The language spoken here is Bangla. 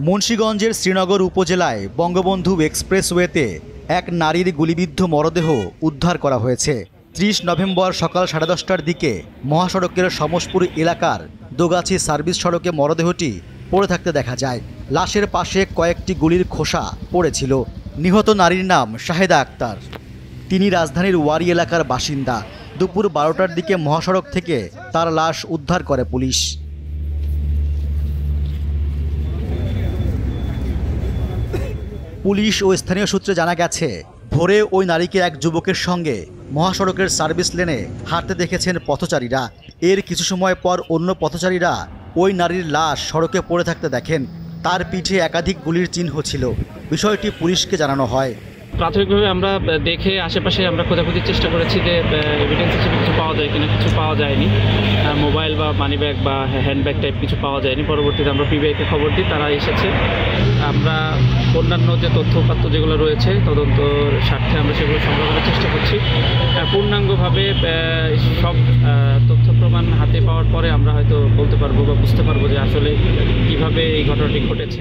মুন্সিগঞ্জের শ্রীনগর উপজেলায় বঙ্গবন্ধু এক্সপ্রেসওয়েতে এক নারীর গুলিবিদ্ধ মরদেহ উদ্ধার করা হয়েছে। 30 নভেম্বর সকাল 10:30টার দিকে মহাসড়কের সমসপুর এলাকার দোগাছি সার্ভিস সড়কে মরদেহটি পড়ে থাকতে দেখা যায়। লাশের পাশে কয়েকটি গুলির খোসা পড়েছিল। নিহত নারীর নাম শাহেদা আক্তার। তিনি রাজধানীর ওয়ারি এলাকার বাসিন্দা। দুপুর 12টার দিকে মহাসড়ক থেকে তার লাশ উদ্ধার করে পুলিশ। পুলিশ ও স্থানীয় সূত্রে জানা গেছে, ভোরে ওই নারীকে এক যুবকের সঙ্গে মহাসড়কের সার্ভিস লেনে হাঁটতে দেখেছেন পথচারীরা। এর কিছু সময় পর অন্য পথচারীরা ওই নারীর লাশ সড়কে পড়ে থাকতে দেখেন। তার পিঠে একাধিক গুলির চিহ্ন ছিল। বিষয়টি পুলিশকে জানানো হয়। প্রাথমিকভাবে আমরা দেখে আশেপাশে আমরা খোঁজাখুঁজির চেষ্টা করেছি যে এভিডেন্স হিসেবে কিছু পাওয়া যায় কিনা। কিছু পাওয়া যায়নি। মোবাইল বা মানি ব্যাগ বা হ্যান্ডব্যাগ টাইপ কিছু পাওয়া যায়নি। পরবর্তীতে আমরা পিবিআইকে খবর দিই, তারা এসেছে। আমরা অন্যান্য যে তথ্যপাত্র যেগুলো রয়েছে তদন্তর স্বার্থে আমরা সেগুলো সংগ্রহ করার চেষ্টা করছি। পূর্ণাঙ্গভাবে সব তথ্য প্রমাণ হাতে পাওয়ার পরে আমরা হয়তো বলতে পারবো বা বুঝতে পারবো যে আসলে কীভাবে এই ঘটনাটি ঘটেছে।